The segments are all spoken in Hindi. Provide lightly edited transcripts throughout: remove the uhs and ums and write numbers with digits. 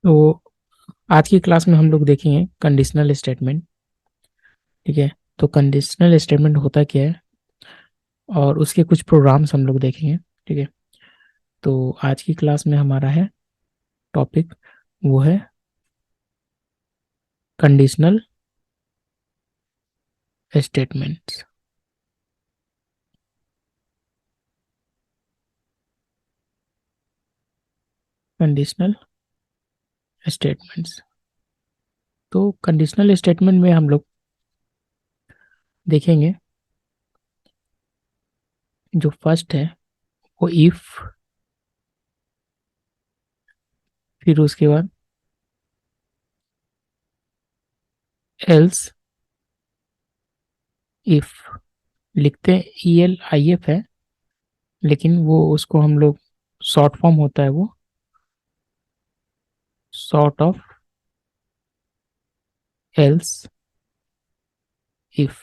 तो आज की क्लास में हम लोग देखेंगे कंडीशनल स्टेटमेंट। ठीक है। तो कंडीशनल स्टेटमेंट होता क्या है और उसके कुछ प्रोग्राम्स हम लोग देखेंगे। ठीक है। तो आज की क्लास में हमारा है टॉपिक, वो है कंडीशनल स्टेटमेंट्स। Conditional statements. तो कंडीशनल स्टेटमेंट में हम लोग देखेंगे जो फर्स्ट है वो इफ, फिर उसके बाद एल्स। इफ लिखते हैं ELIF है, लेकिन वो उसको हम लोग शॉर्ट फॉर्म होता है वो sort of else if.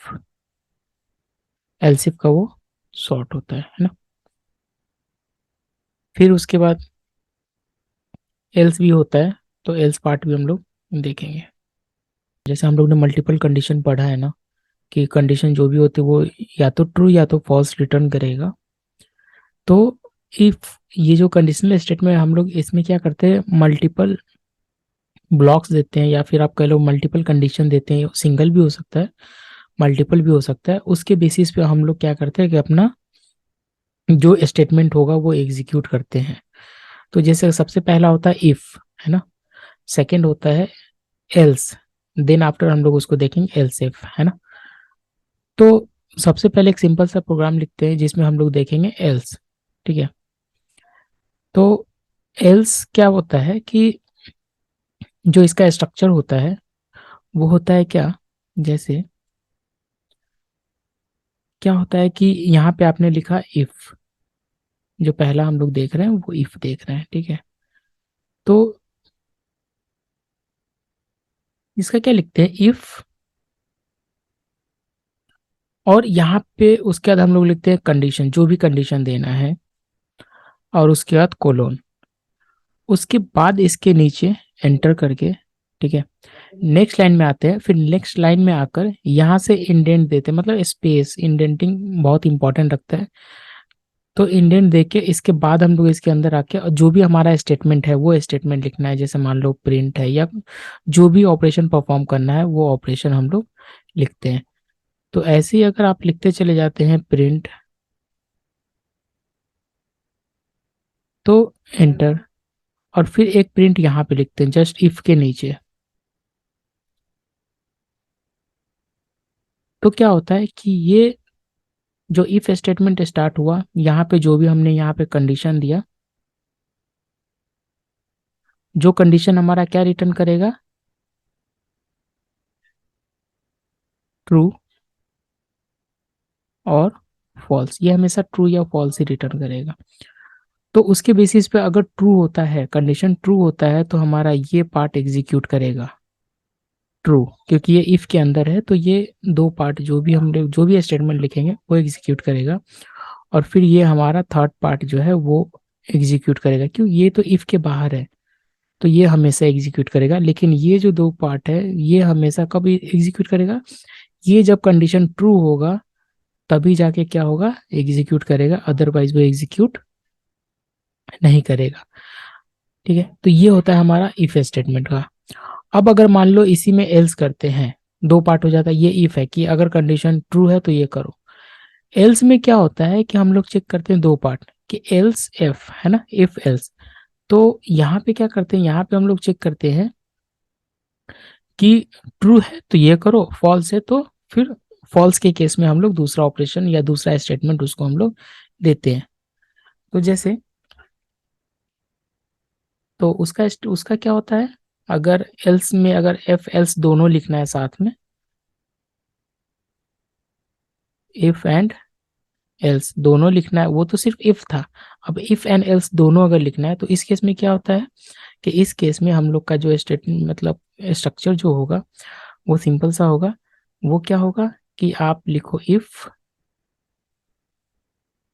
Else if का वो शॉर्ट होता है ना। फिर उसके बाद एल्स भी होता है, तो एल्स पार्ट भी हम लोग देखेंगे। जैसे हम लोग ने मल्टीपल कंडीशन पढ़ा है ना, कि कंडीशन जो भी होती है वो या तो ट्रू या तो फॉल्स रिटर्न करेगा। तो इफ ये जो कंडीशनल स्टेटमेंट हम लोग इसमें क्या करते हैं, मल्टीपल ब्लॉक्स देते हैं या फिर आप कह लो मल्टीपल कंडीशन देते हैं। सिंगल भी हो सकता है, मल्टीपल भी हो सकता है। उसके बेसिस पे हम लोग क्या करते हैं कि अपना जो स्टेटमेंट होगा वो एग्जीक्यूट करते हैं। तो जैसे सबसे पहला होता है इफ, है ना। सेकंड होता है एल्स, देन आफ्टर हम लोग उसको देखेंगे एल्स इफ, है ना। तो सबसे पहले एक सिंपल सा प्रोग्राम लिखते हैं जिसमें हम लोग देखेंगे एल्स। ठीक है। तो एल्स क्या होता है कि जो इसका स्ट्रक्चर होता है वो होता है क्या, जैसे क्या होता है कि यहाँ पे आपने लिखा इफ, जो पहला हम लोग देख रहे हैं वो इफ देख रहे हैं। ठीक है। तो इसका क्या लिखते हैं, इफ, और यहाँ पे उसके बाद हम लोग लिखते हैं कंडीशन, जो भी कंडीशन देना है, और उसके बाद कोलोन, उसके बाद इसके नीचे एंटर करके। ठीक है। नेक्स्ट लाइन में आते हैं, फिर नेक्स्ट लाइन में आकर यहाँ से इंडेंट देते हैं, मतलब स्पेस इंडेंटिंग बहुत इंपॉर्टेंट रखता है। तो इंडेंट दे के इसके बाद हम लोग इसके अंदर आके और जो भी हमारा स्टेटमेंट है वो स्टेटमेंट लिखना है। जैसे मान लो प्रिंट है या जो भी ऑपरेशन परफॉर्म करना है वो ऑपरेशन हम लोग लिखते हैं। तो ऐसे ही अगर आप लिखते चले जाते हैं प्रिंट, तो एंटर, और फिर एक प्रिंट यहाँ पे लिखते हैं जस्ट इफ के नीचे। तो क्या होता है कि ये जो इफ स्टेटमेंट स्टार्ट हुआ, यहाँ पे जो भी हमने यहाँ पे कंडीशन दिया, जो कंडीशन हमारा क्या रिटर्न करेगा, ट्रू और फॉल्स। ये हमेशा ट्रू या फॉल्स ही रिटर्न करेगा। तो उसके बेसिस पे अगर ट्रू होता है, कंडीशन ट्रू होता है, तो हमारा ये पार्ट एग्जीक्यूट करेगा ट्रू, क्योंकि ये इफ के अंदर है। तो ये दो पार्ट जो भी हम लोग जो भी स्टेटमेंट लिखेंगे वो एग्जीक्यूट करेगा। और फिर ये हमारा थर्ड पार्ट जो है वो एग्जीक्यूट करेगा, क्यों, ये तो इफ के बाहर है, तो ये हमेशा एग्जीक्यूट करेगा। लेकिन ये जो दो पार्ट है ये हमेशा कब एग्जीक्यूट करेगा, ये जब कंडीशन ट्रू होगा तभी जाके क्या होगा, एग्जीक्यूट करेगा, अदरवाइज वो एग्जीक्यूट नहीं करेगा। ठीक है। तो ये होता है हमारा इफ स्टेटमेंट का। अब अगर मान लो इसी में एल्स करते हैं, दो पार्ट हो जाता है। ये इफ है कि अगर कंडीशन ट्रू है तो ये करो। एल्स में क्या होता है कि हम लोग चेक करते हैं दो पार्ट, कि एल्स एफ, है ना, इफ एल्स। तो यहाँ पे क्या करते हैं, यहाँ पे हम लोग चेक करते हैं कि ट्रू है तो ये करो, फॉल्स है तो फिर फॉल्स के केस में हम लोग दूसरा ऑपरेशन या दूसरा स्टेटमेंट उसको हम लोग देते हैं। तो जैसे, तो उसका क्या होता है, अगर एल्स में अगर एफ एल्स दोनों लिखना है साथ में, इफ एंड एल्स दोनों लिखना है, वो तो सिर्फ इफ था। अब इफ एंड एल्स दोनों अगर लिखना है तो इस केस में क्या होता है, कि इस केस में हम लोग का जो स्टेटमेंट मतलब स्ट्रक्चर जो होगा वो सिंपल सा होगा। वो क्या होगा कि आप लिखो इफ,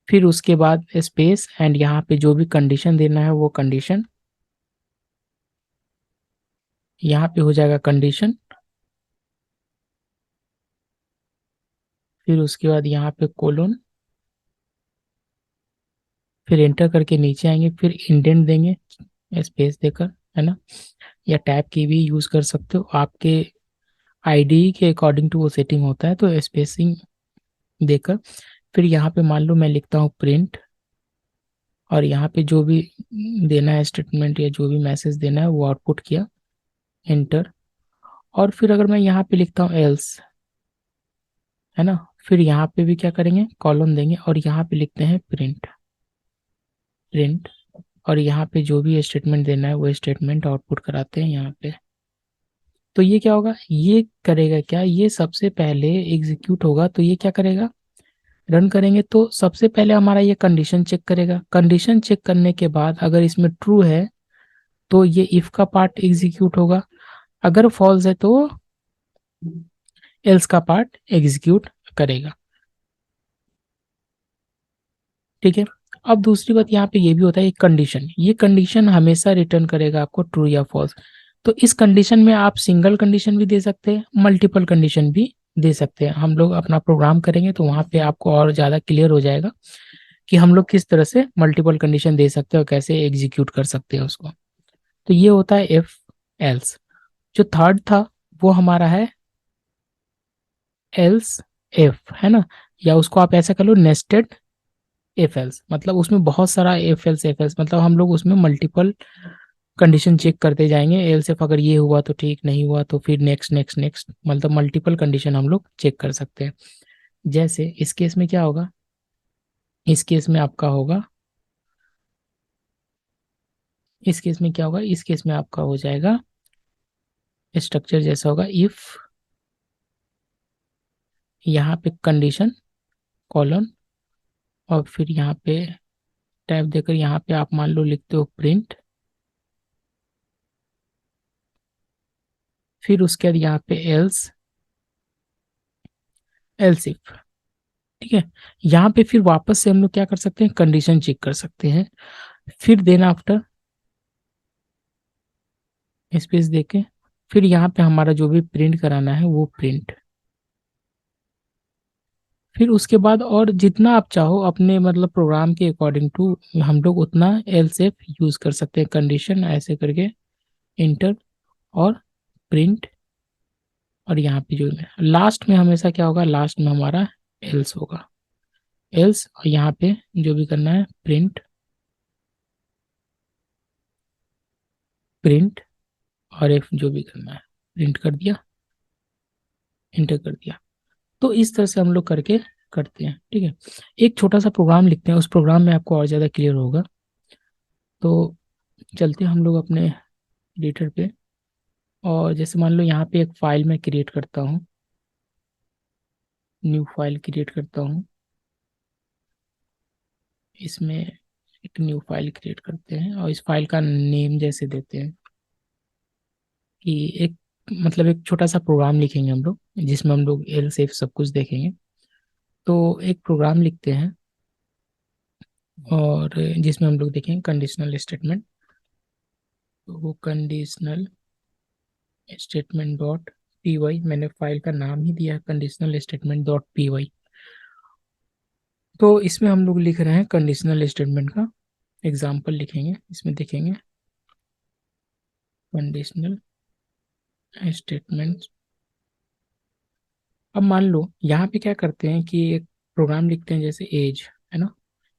फिर उसके बाद स्पेस, एंड यहाँ पे जो भी कंडीशन देना है वो कंडीशन, यहाँ पे हो जाएगा कंडीशन, फिर उसके बाद यहाँ पे कोलोन, फिर एंटर करके नीचे आएंगे, फिर इंडेंट देंगे स्पेस देकर, है ना, या टैब की भी यूज़ कर सकते हो, आपके आईडी के अकॉर्डिंग टू वो सेटिंग होता है, तो स्पेसिंग देकर फिर यहाँ पे मान लो मैं लिखता हूँ प्रिंट, और यहाँ पे जो भी देना है स्टेटमेंट या जो भी मैसेज देना है वो आउटपुट किया, एंटर। और फिर अगर मैं यहाँ पे लिखता हूँ एल्स, है ना, फिर यहाँ पे भी क्या करेंगे, कॉलम देंगे, और यहाँ पे लिखते हैं प्रिंट, प्रिंट, और यहाँ पे जो भी स्टेटमेंट देना है वो स्टेटमेंट आउटपुट कराते हैं यहाँ पे। तो ये क्या होगा, ये करेगा क्या, ये सबसे पहले एग्जीक्यूट होगा, तो ये क्या करेगा, रन करेंगे तो सबसे पहले हमारा ये कंडीशन चेक करेगा, कंडीशन चेक करने के बाद अगर इसमें ट्रू है तो ये इफ का पार्ट एग्जीक्यूट होगा, अगर फॉल्स है तो एल्स का पार्ट एग्जीक्यूट करेगा। ठीक है। अब दूसरी बात यहाँ पे ये भी होता है, कंडीशन, ये कंडीशन हमेशा रिटर्न करेगा आपको ट्रू या फॉल्स। तो इस कंडीशन में आप सिंगल कंडीशन भी दे सकते हैं, मल्टीपल कंडीशन भी दे सकते हैं। हम लोग अपना प्रोग्राम करेंगे तो वहाँ पे आपको और ज़्यादा क्लियर हो जाएगा कि हम लोग किस तरह से मल्टीपल कंडीशन दे सकते हैं और कैसे एग्जीक्यूट कर सकते हैं उसको। तो ये होता है इफ एल्स। जो थर्ड था वो हमारा है एल्स इफ, है ना, या उसको आप ऐसा कर लो नेस्टेड इफ एल्स, मतलब उसमें बहुत सारा इफ एल्स, मतलब हम लोग उसमें मल्टीपल कंडीशन चेक करते जाएंगे, एल्स इफ अगर ये हुआ तो ठीक, नहीं हुआ तो फिर नेक्स्ट नेक्स्ट नेक्स्ट, मतलब मल्टीपल कंडीशन हम लोग चेक कर सकते हैं। जैसे इस केस में क्या होगा, इस केस में आपका होगा, इस केस में क्या होगा, इस केस में आपका हो जाएगा स्ट्रक्चर जैसा होगा, इफ यहाँ पे कंडीशन कॉलन, और फिर यहाँ पे टैब देकर यहाँ पे आप मान लो लिखते हो प्रिंट, फिर उसके बाद यहाँ पे एल्स, एल्स इफ। ठीक है। यहाँ पे फिर वापस से हम लोग क्या कर सकते हैं, कंडीशन चेक कर सकते हैं, फिर देन आफ्टर स्पेस देके, फिर यहाँ पे हमारा जो भी प्रिंट कराना है वो प्रिंट, फिर उसके बाद और जितना आप चाहो अपने मतलब प्रोग्राम के अकॉर्डिंग टू हम लोग उतना एल्स इफ यूज कर सकते हैं, कंडीशन ऐसे करके इंटर और प्रिंट, और यहाँ पे जो लास्ट में हमेशा क्या होगा, लास्ट में हमारा एल्स होगा, एल्स, और यहाँ पे जो भी करना है प्रिंट, प्रिंट, और एफ जो भी करना है प्रिंट कर दिया, इंटर कर दिया। तो इस तरह से हम लोग करके करते हैं। ठीक है। एक छोटा सा प्रोग्राम लिखते हैं, उस प्रोग्राम में आपको और ज़्यादा क्लियर होगा। तो चलते हैं हम लोग अपने एडिटर पे, और जैसे मान लो यहाँ पे एक फाइल मैं क्रिएट करता हूँ, न्यू फाइल क्रिएट करता हूँ, इसमें एक न्यू फाइल क्रिएट करते हैं और इस फाइल का नेम जैसे देते हैं कि एक, मतलब एक छोटा सा प्रोग्राम लिखेंगे हम लोग जिसमें हम लोग एल सेफ सब कुछ देखेंगे। तो एक प्रोग्राम लिखते हैं और जिसमें हम लोग देखेंगे कंडीशनल स्टेटमेंट, तो वो conditional statement dot P Y, मैंने फाइल का नाम ही दिया है conditional statement dot P Y. तो इसमें हम लोग लिख रहे हैं कंडीशनल स्टेटमेंट का एग्जाम्पल लिखेंगे, इसमें देखेंगे कंडीशनल स्टेटमेंट। अब मान लो यहाँ पे क्या करते हैं कि एक प्रोग्राम लिखते हैं जैसे एज, है ना,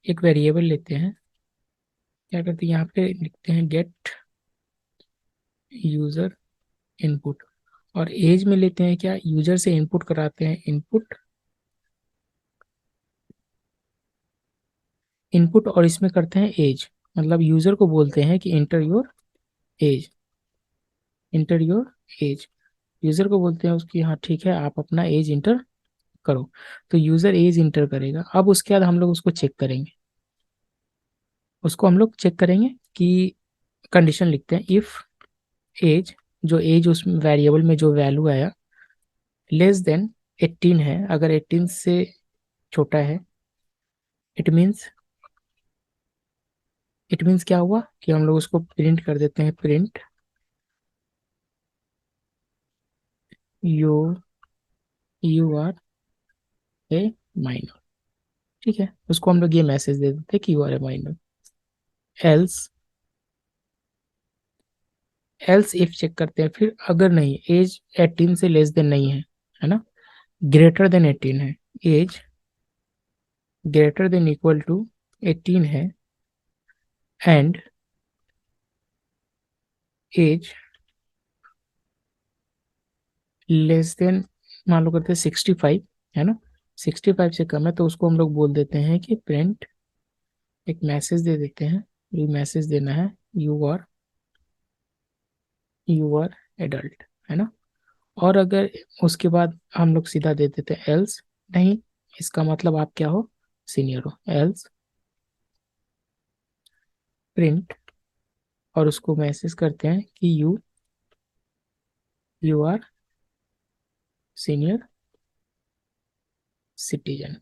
एक वेरिएबल लेते हैं, क्या करते हैं यहाँ पे लिखते हैं गेट यूजर इनपुट, और एज में लेते हैं क्या, यूजर से इनपुट कराते हैं, इनपुट, इनपुट, और इसमें करते हैं एज, मतलब यूजर को बोलते हैं कि inter your age, inter your age, user को बोलते हैं उसकी, हाँ ठीक है आप अपना एज इंटर करो। तो यूजर एज इंटर करेगा, अब उसके बाद हम लोग उसको चेक करेंगे, उसको हम लोग चेक करेंगे कि कंडीशन लिखते हैं इफ एज, जो एज उस वेरिएबल में जो वैल्यू आया लेस देन 18 है, अगर 18 से छोटा है, इट मीन्स, इट मीन्स क्या हुआ कि हम लोग उसको प्रिंट कर देते हैं, print you are a minor. ठीक है, उसको हम लोग ये मैसेज दे देते कि you are a minor. Else else if check करते हैं, फिर अगर नहीं, एज 18 से लेस देन नहीं है ना, ग्रेटर देन 18 है, age greater than equal to 18 है, एंड एज लेस देन, मान लो करते हैं 65, है ना, 65 से कम है, तो उसको हम लोग बोल देते हैं कि प्रिंट, एक मैसेज दे देते हैं, ये मैसेज देना है, यू आर एडल्ट, है ना। और अगर उसके बाद हम लोग सीधा दे देते हैं एल्स, नहीं, इसका मतलब आप क्या हो, सीनियर हो, एल्स प्रिंट, और उसको मैसेज करते हैं कि you are senior citizen.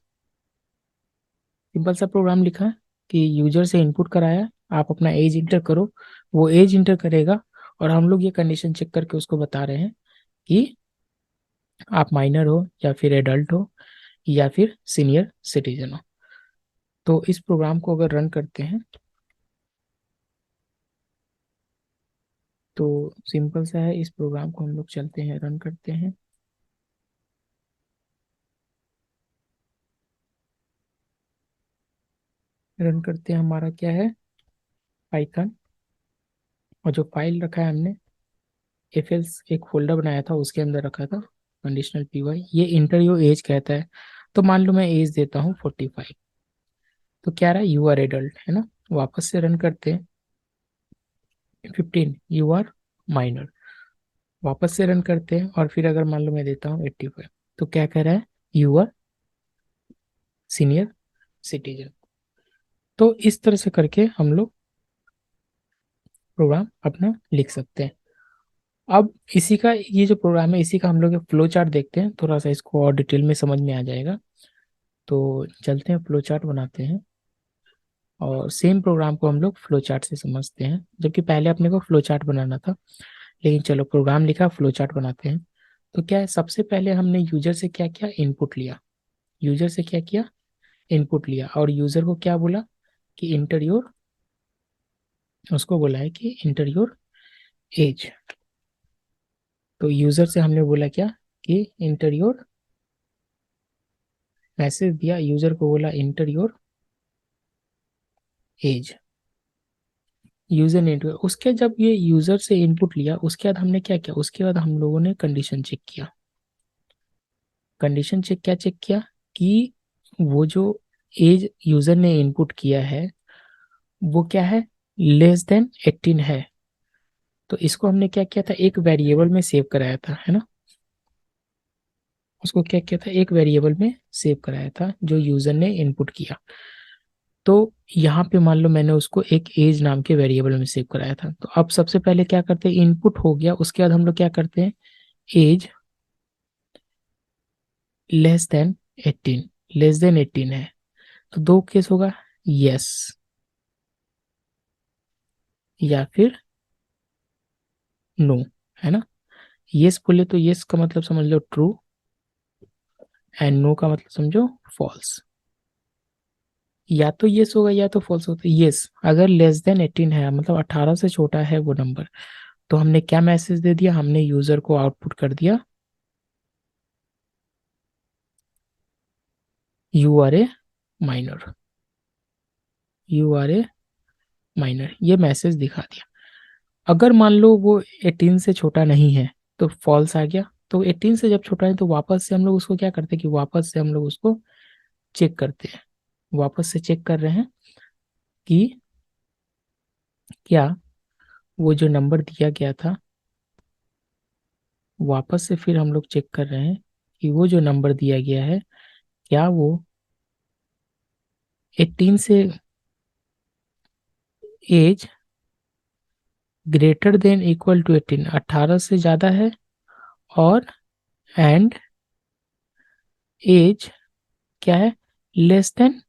Simple सा प्रोग्राम लिखा है कि यूजर से इनपुट कराया, आप अपना एज इंटर करो, वो एज इंटर करेगा, और हम लोग ये कंडीशन चेक करके उसको बता रहे हैं कि आप माइनर हो या फिर एडल्ट हो या फिर सीनियर सिटीजन हो। तो इस प्रोग्राम को अगर रन करते हैं तो सिंपल सा है, इस प्रोग्राम को हम लोग चलते हैं, रन करते हैं, रन करते हैं, हमारा क्या है, पाइथन, और जो फाइल रखा है हमने, एफएल्स एक फोल्डर बनाया था उसके अंदर रखा था, कंडीशनल पीवाई, ये इंटर योर एज कहता है। तो मान लो मैं एज देता हूँ 45, तो क्या रहा, यू आर एडल्ट, है ना। वापस से रन करते हैं, 15, यू आर माइनर, वापस से रन करते हैं, और फिर अगर मान लो मैं देता हूँ 85, तो क्या कह रहा है, यू आर सीनियर सिटीजन। तो इस तरह से करके हम लोग प्रोग्राम अपना लिख सकते हैं। अब इसी का, ये जो प्रोग्राम है इसी का हम लोग फ्लो चार्ट देखते हैं, थोड़ा सा इसको और डिटेल में समझ में आ जाएगा। तो चलते हैं, फ्लो चार्ट बनाते हैं, और सेम प्रोग्राम को हम लोग फ्लो चार्ट से समझते हैं, जबकि पहले अपने को फ्लो चार्ट बनाना था, लेकिन चलो प्रोग्राम लिखा, फ्लो चार्ट बनाते हैं। तो क्या है, सबसे पहले हमने यूजर से क्या किया, इनपुट लिया, यूजर से क्या किया, इनपुट लिया, और यूजर को क्या बोला कि इंटर योर, उसको बोला है कि इंटर योर एज। तो यूजर से हमने बोला क्या, कि इंटर योर, मैसेज दिया, यूजर को बोला इंटर योर एज, यूजर ने उसके, जब ये यूजर से इनपुट लिया उसके बाद हमने क्या किया, उसके बाद हम लोगों ने कंडीशन चेक किया, कंडीशन चेक क्या चेक किया, कि वो जो एज यूजर ने इनपुट किया है वो क्या है, लेस देन 18 है। तो इसको हमने क्या किया था, एक वेरिएबल में सेव कराया था, है ना, उसको क्या किया था, एक वेरिएबल में सेव कराया था जो यूजर ने इनपुट किया। तो यहाँ पे मान लो मैंने उसको एक एज नाम के वेरिएबल में सेव कराया था, तो अब सबसे पहले क्या करते हैं, इनपुट हो गया, उसके बाद हम लोग क्या करते हैं, age less than 18, less than 18 है, तो दो केस होगा, यस या फिर नो, है ना। यस बोले तो यस का मतलब समझ लो ट्रू, एंड नो का मतलब समझो फॉल्स। या तो यस होगा या तो फॉल्स होगा, यस अगर लेस देन 18 है, मतलब 18 से छोटा है वो नंबर, तो हमने क्या मैसेज दे दिया, हमने यूजर को आउटपुट कर दिया, you are a minor, you are a minor, ये मैसेज दिखा दिया। अगर मान लो वो 18 से छोटा नहीं है तो फॉल्स आ गया। तो 18 से जब छोटा है तो वापस से हम लोग उसको क्या करते हैं, कि वापस से हम लोग उसको चेक करते हैं, वापस से चेक कर रहे हैं कि क्या वो जो नंबर दिया गया था, वापस से फिर हम लोग चेक कर रहे हैं कि वो जो नंबर दिया गया है क्या वो 18 से, age greater than equal to 18, 18 से ज़्यादा है, और एंड एज क्या है, लेस देन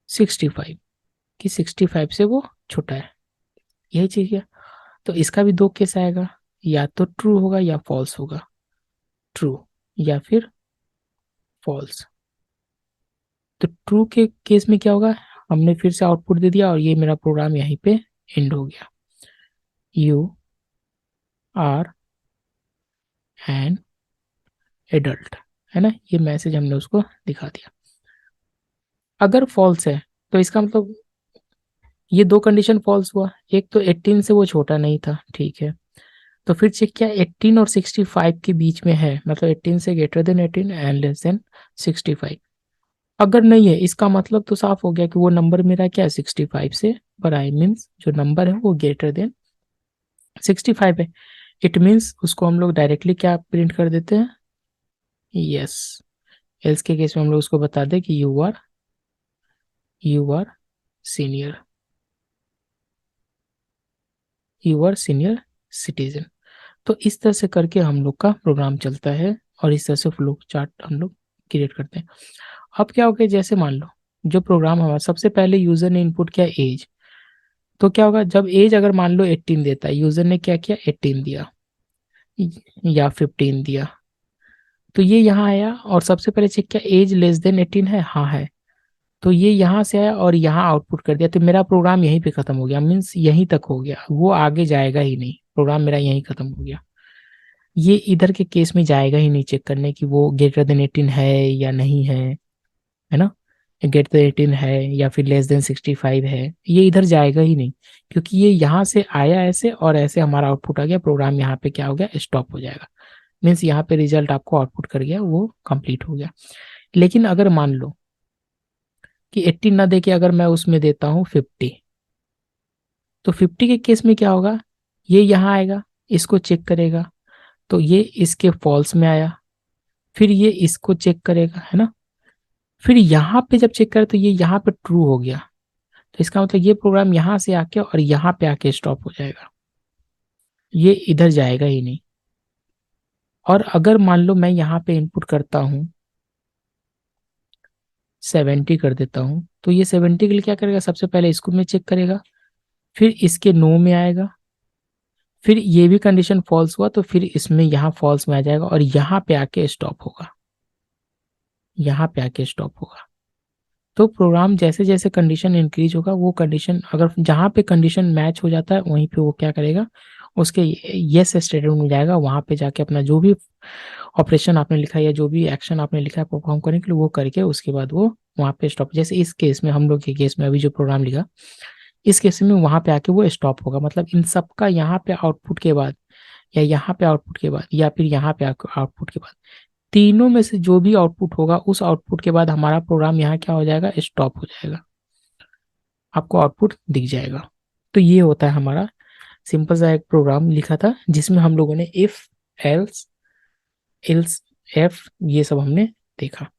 65, कि 65 से वो छोटा है, यही चीज़ है। तो इसका भी दो केस आएगा, या तो ट्रू होगा या फॉल्स होगा। ट्रू या फिर फॉल्स। तो ट्रू के केस में क्या होगा, हमने फिर से आउटपुट दे दिया और ये मेरा प्रोग्राम यहीं पे एंड हो गया। यू आर एन एडल्ट, है ना, ये मैसेज हमने उसको दिखा दिया। अगर फॉल्स है तो इसका मतलब ये दो कंडीशन फॉल्स हुआ, एक तो 18 से वो छोटा नहीं था, ठीक है, तो फिर चेक किया 18 और 65 के बीच में है, मतलब 18 से greater than 18 and less than 65। अगर नहीं है इसका मतलब तो साफ हो गया कि वो नंबर मेरा क्या है 65 से बड़ा है, मीन्स जो नंबर है वो ग्रेटर देन 65 है। इट मीन्स उसको हम लोग डायरेक्टली क्या प्रिंट कर देते हैं, यस। एल्स के केस में हम लोग उसको बता दें कि you are senior, you are senior citizen. तो इस तरह से करके हम लोग का प्रोग्राम चलता है और इस तरह से फ्लो चार्ट हम लोग क्रिएट करते हैं। अब क्या हो गया, जैसे मान लो जो प्रोग्राम हमारा सबसे पहले यूजर ने इनपुट किया एज, तो क्या होगा जब एज अगर मान लो 18 देता है, यूजर ने क्या किया 18 दिया या 15 दिया, तो ये यहाँ आया और सबसे पहले चेक किया एज लेस देन 18 है, हाँ है, तो ये यहाँ से आया और यहाँ आउटपुट कर दिया, तो मेरा प्रोग्राम यहीं पे खत्म हो गया, मीन्स यहीं तक हो गया, वो आगे जाएगा ही नहीं, प्रोग्राम मेरा यहीं खत्म हो गया। ये इधर के केस में जाएगा ही नहीं चेक करने की वो ग्रेटर देन 18 है या नहीं है ना, ग्रेटर देन 18 है या फिर लेस देन 65 है, ये इधर जाएगा ही नहीं, क्योंकि ये यहाँ से आया ऐसे और ऐसे हमारा आउटपुट आ गया, प्रोग्राम यहाँ पे क्या हो गया स्टॉप हो जाएगा, मीन्स यहाँ पे रिजल्ट आपको आउटपुट कर गया, वो कंप्लीट हो गया। लेकिन अगर मान लो कि 18 ना दे के अगर मैं उसमें देता हूँ 50, तो 50 के केस में क्या होगा, ये यहाँ आएगा, इसको चेक करेगा, तो ये इसके फॉल्स में आया, फिर ये इसको चेक करेगा, है ना, फिर यहाँ पे जब चेक करे तो ये यहाँ पे ट्रू हो गया, तो इसका मतलब ये प्रोग्राम यहाँ से आके और यहाँ पे आके स्टॉप हो जाएगा, ये इधर जाएगा ही नहीं। और अगर मान लो मैं यहाँ पे इनपुट करता हूँ 70 कर देता हूँ, तो ये 70 के लिए क्या करेगा, सबसे पहले इसको में चेक करेगा, फिर इसके नो में आएगा, फिर ये भी कंडीशन फॉल्स हुआ तो फिर इसमें यहाँ फॉल्स में आ जाएगा और यहाँ पे आके स्टॉप होगा, यहाँ पे आके स्टॉप होगा। तो प्रोग्राम जैसे जैसे कंडीशन इंक्रीज होगा, वो कंडीशन अगर जहाँ पे कंडीशन मैच हो जाता है वहीं पे वो क्या करेगा, उसके यस स्टेटमेंट में जाएगा, वहाँ पे जाके अपना जो भी ऑपरेशन आपने लिखा है या जो भी एक्शन आपने लिखा है परफॉर्म करने के लिए वो करके उसके बाद वो वहाँ पे स्टॉप, जैसे इस केस में हम लोग के केस में अभी जो प्रोग्राम लिखा, इस केस में वहाँ पे आके वो स्टॉप होगा, मतलब इन सबका यहाँ पे आउटपुट के बाद या यहाँ पे आउटपुट के बाद या फिर यहाँ पे आउटपुट के बाद, तीनों में से जो भी आउटपुट होगा उस आउटपुट के बाद हमारा प्रोग्राम यहाँ क्या हो जाएगा, स्टॉप हो जाएगा, आपको आउटपुट दिख जाएगा। तो ये होता है हमारा सिंपल सा एक प्रोग्राम लिखा था जिसमें हम लोगों ने इफ एल्स एल्स एफ ये सब हमने देखा।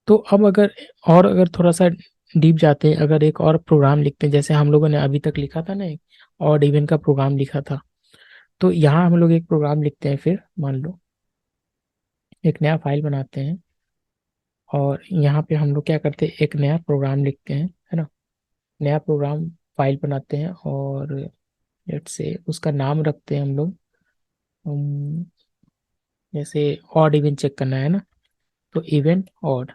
तो अब अगर थोड़ा सा डीप जाते हैं, अगर एक और प्रोग्राम लिखते हैं जैसे हम लोगों ने अभी तक लिखा था ना, एक ऑड इवन का प्रोग्राम लिखा था, तो यहाँ हम लोग एक प्रोग्राम लिखते हैं, फिर मान लो एक नया फाइल बनाते हैं और यहाँ पे हम लोग क्या करते हैं, एक नया प्रोग्राम लिखते हैं, है ना, नया प्रोग्राम फाइल बनाते हैं और लेट से उसका नाम रखते हैं हम लोग, हम, जैसे ऑड इवन चेक करना है ना, तो even odd,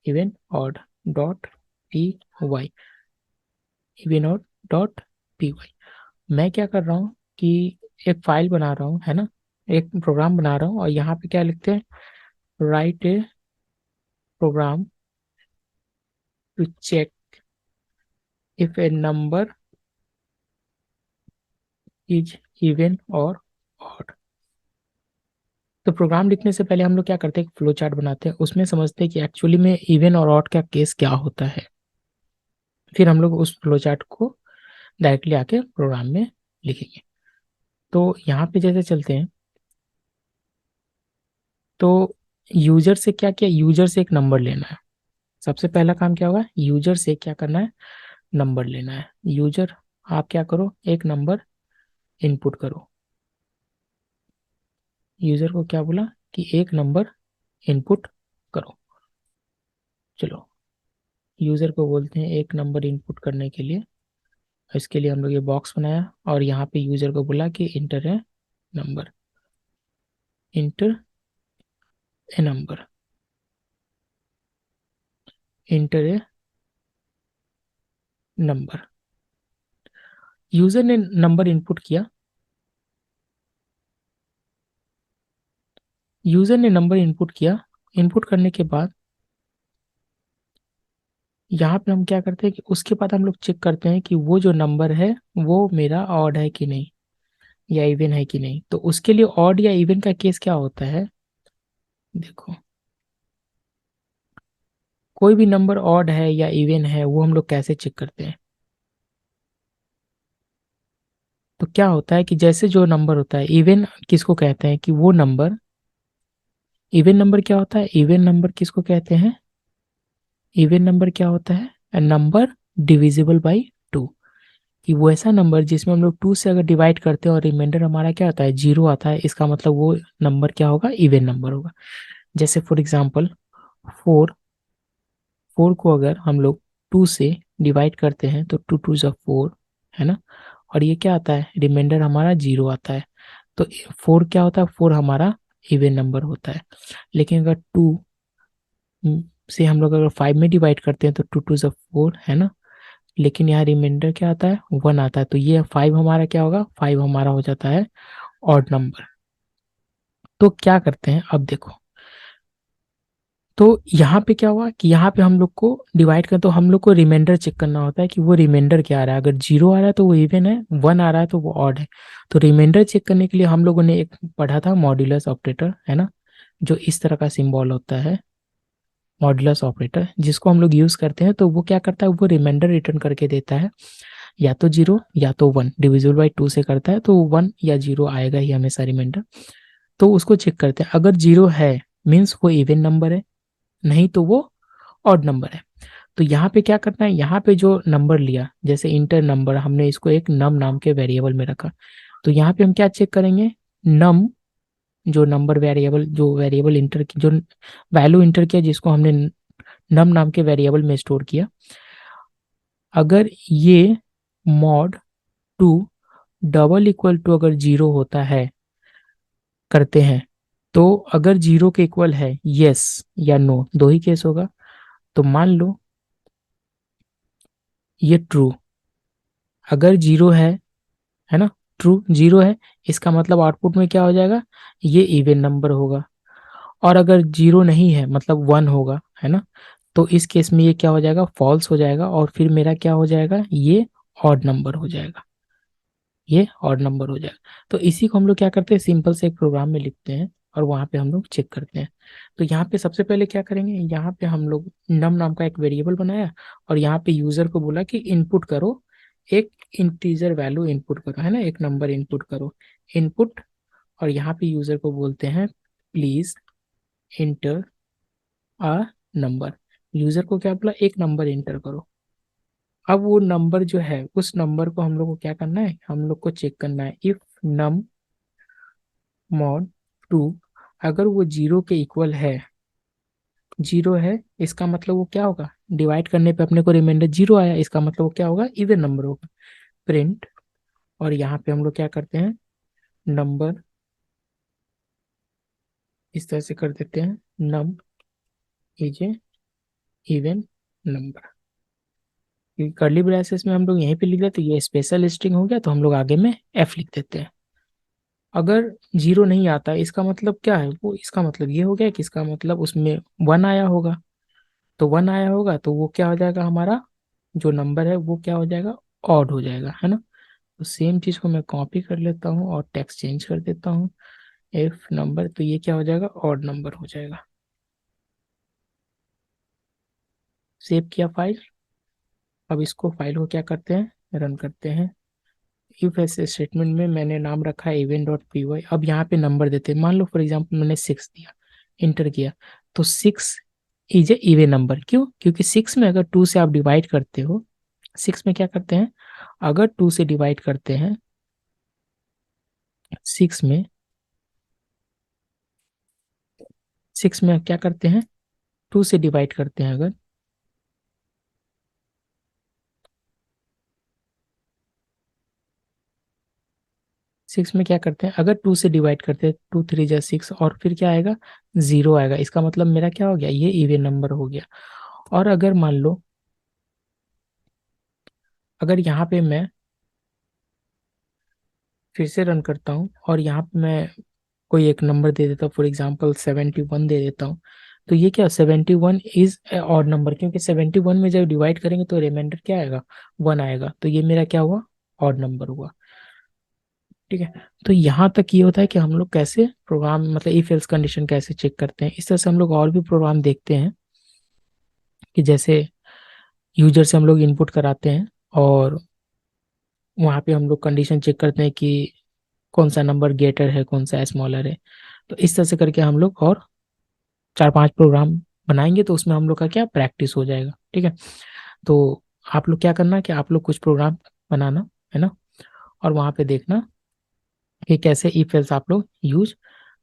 even odd dot P Y, even odd dot P Y. मैं क्या कर रहा हूँ कि एक फाइल बना रहा हूँ, है ना, एक प्रोग्राम बना रहा हूँ और यहाँ पे क्या लिखते हैं, write a program to check if a number is even और ऑड। तो प्रोग्राम लिखने से पहले हम लोग क्या करते हैं, फ्लो चार्ट बनाते हैं, उसमें समझते हैं कि एक्चुअली में इवन और ऑड का केस क्या होता है, फिर हम लोग उस फ्लो चार्ट को डायरेक्टली आके प्रोग्राम में लिखेंगे। तो यहाँ पे जैसे चलते हैं, तो यूजर से क्या किया, यूजर से एक नंबर लेना है, सबसे पहला काम क्या होगा, यूजर से क्या करना है, नंबर लेना है। यूजर आप क्या करो, एक नंबर इनपुट करो, यूजर को क्या बोला कि एक नंबर इनपुट करो। चलो यूजर को बोलते हैं एक नंबर इनपुट करने के लिए, इसके लिए हम लोग ये बॉक्स बनाया और यहाँ पे यूजर को बोला कि इंटर है नंबर। इंटर ए नंबर, इंटर ए नंबर। यूजर ने नंबर इनपुट किया, यूजर ने नंबर इनपुट किया, इनपुट करने के बाद यहाँ पे हम क्या करते हैं कि उसके बाद हम लोग चेक करते हैं कि वो जो नंबर है वो मेरा ऑड है कि नहीं या इवन है कि नहीं। तो उसके लिए ऑड या इवन का केस क्या होता है, देखो कोई भी नंबर ऑड है या इवन है वो हम लोग कैसे चेक करते हैं। तो क्या होता है कि जैसे जो नंबर होता है इवन किसको कहते हैं कि वो नंबर, इवन नंबर क्या होता है, इवन नंबर किसको कहते हैं, इवन नंबर क्या होता है, नंबर डिविजिबल बाई टू। कि वो ऐसा नंबर जिसमें हम लोग टू से अगर डिवाइड करते हैं और रिमाइंडर हमारा क्या आता है, जीरो आता है, इसका मतलब वो नंबर क्या होगा, इवन नंबर होगा। जैसे फॉर एग्जाम्पल फोर, फोर को अगर हम लोग टू से डिवाइड करते हैं तो टू टू ज़ा फोर, है ना, और ये क्या आता है, रिमाइंडर हमारा जीरो आता है। तो फोर क्या होता है, फोर हमारा इवन नंबर होता है। लेकिन अगर टू से हम लोग अगर फाइव में डिवाइड करते हैं तो टू टू ज़ा फोर, है ना, लेकिन यहाँ रिमाइंडर क्या आता है, वन आता है, तो ये फाइव हमारा क्या होगा, फाइव हमारा हो जाता है ऑड नंबर। तो क्या करते हैं अब देखो, तो यहाँ पे क्या हुआ कि यहाँ पे हम लोग को डिवाइड करें तो हम लोग को रिमाइंडर चेक करना होता है कि वो रिमाइंडर क्या आ रहा है। अगर जीरो आ रहा है तो वो इवन है, वन आ रहा है तो वो ऑड है। तो रिमाइंडर चेक करने के लिए हम लोगों ने एक पढ़ा था मॉड्यूलस ऑपरेटर, है ना, जो इस तरह का सिंबल होता है, मॉड्यूलस ऑपरेटर, जिसको हम लोग यूज करते हैं। तो वो क्या करता है, वो रिमाइंडर रिटर्न करके देता है, या तो जीरो या तो वन, डिविजिबल बाई टू से करता है तो वन या जीरो आएगा ही हमेशा रिमाइंडर। तो उसको चेक करते हैं, अगर जीरो है मीन्स वो इवन नंबर है, नहीं तो वो ऑड नंबर है। तो यहाँ पे क्या करना है, यहाँ पे जो नंबर लिया जैसे इंटर नंबर, हमने इसको एक नम नाम के वेरिएबल में रखा। तो यहाँ पे हम क्या चेक करेंगे, नम, जो नंबर वेरिएबल, जो वेरिएबल इंटर की जो वैल्यू इंटर किया जिसको हमने नम नाम के वेरिएबल में स्टोर किया, अगर ये mod two double equal to अगर जीरो होता है, करते हैं, तो अगर जीरो के इक्वल है यस या नो, दो ही केस होगा। तो मान लो ये ट्रू, अगर जीरो है ना, ट्रू जीरो है, इसका मतलब आउटपुट में क्या हो जाएगा, ये इवन नंबर होगा। और अगर जीरो नहीं है मतलब वन होगा, है ना, तो इस केस में ये क्या हो जाएगा, फॉल्स हो जाएगा, और फिर मेरा क्या हो जाएगा, ये ऑड नंबर हो जाएगा, ये ऑड नंबर हो जाएगा। तो इसी को हम लोग क्या करते हैं, सिंपल से एक प्रोग्राम में लिखते हैं और वहां पे हम लोग चेक करते हैं। तो यहाँ पे सबसे पहले क्या करेंगे, यहाँ पे हम लोग नम नाम का एक वेरिएबल बनाया और यहाँ पे यूजर को बोला कि इनपुट करो, एक इंटीजर वैल्यू इनपुट करो, है ना, एक नंबर इनपुट करो, इनपुट। और यहाँ पे यूजर को बोलते हैं please inter a number. User को क्या बोला, एक नंबर इंटर करो। अब वो नंबर जो है उस नंबर को हम लोग को क्या करना है, हम लोग को चेक करना है, इफ नम मॉड टू, अगर वो जीरो के इक्वल है, जीरो है इसका मतलब वो क्या होगा, डिवाइड करने पे अपने को रिमाइंडर जीरो आया, इसका मतलब वो क्या होगा, इवन नंबर होगा, प्रिंट। और यहाँ पे हम लोग क्या करते हैं, नंबर इस तरह से कर देते हैं, num is a even number. Curly braces में हम लोग यहीं पे लिख देते, ये स्पेशल स्ट्रिंग हो गया तो हम लोग आगे में एफ लिख देते हैं। अगर जीरो नहीं आता इसका मतलब क्या है, वो इसका मतलब ये हो गया कि इसका मतलब उसमें वन आया होगा। तो वन आया होगा तो वो क्या हो जाएगा, हमारा जो नंबर है वो क्या हो जाएगा, ऑड हो जाएगा, है ना। तो सेम चीज को मैं कॉपी कर लेता हूँ और टेक्स्ट चेंज कर देता हूँ, एफ नंबर, तो ये क्या हो जाएगा, ऑड नंबर हो जाएगा। सेव किया फाइल। अब इसको फाइल को क्या करते हैं, रन करते हैं। इफ ऐसे स्टेटमेंट में मैंने नाम रखा है इवेंट डॉट पी वाई। अब यहाँ पे नंबर देते हैं, मान लो फॉर एग्जाम्पल मैंने सिक्स दिया, इंटर किया, तो six is a even number. क्यों, क्योंकि सिक्स में अगर टू से आप डिवाइड करते हो, सिक्स में क्या करते हैं, अगर टू से डिवाइड करते हैं, सिक्स में, सिक्स में क्या करते हैं, टू से डिवाइड करते हैं अगर, 6 में क्या करते हैं, अगर 2 से डिवाइड करते हैं, 2 3 जा 6, और फिर क्या आएगा, 0 आएगा। इसका मतलब मेरा क्या हो गया, ये इवन नंबर हो गया। और अगर मान लो, अगर यहाँ पे मैं फिर से रन करता हूँ और यहाँ पे मैं कोई एक नंबर दे देता हूँ, फॉर एग्जाम्पल 71 दे देता हूँ, तो ये क्या, 71 इज ऑड नंबर, क्योंकि 71 में जब डिवाइड करेंगे तो रिमाइंडर क्या आएगा, 1 आएगा, तो ये मेरा क्या हुआ, ऑड नंबर हुआ। ठीक है। तो यहाँ तक ये होता है कि हम लोग कैसे प्रोग्राम, मतलब इफ एल्स कंडीशन कैसे चेक करते हैं। इस तरह से हम लोग और भी प्रोग्राम देखते हैं कि जैसे यूजर से हम लोग इनपुट कराते हैं और वहाँ पे हम लोग कंडीशन चेक करते हैं कि कौन सा नंबर ग्रेटर है, कौन सा स्मॉलर है। तो इस तरह से करके हम लोग और 4 5 प्रोग्राम बनाएंगे, तो उसमें हम लोग का क्या प्रैक्टिस हो जाएगा। ठीक है। तो आप लोग क्या करना कि आप लोग कुछ प्रोग्राम बनाना है ना, और वहाँ पे देखना कि कैसे इफ एल्स आप लोग यूज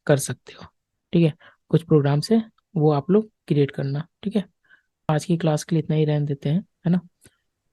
कर सकते हो। ठीक है। कुछ प्रोग्राम से वो आप लोग क्रिएट करना। ठीक है। आज की क्लास के लिए इतना ही रहने देते हैं, है ना।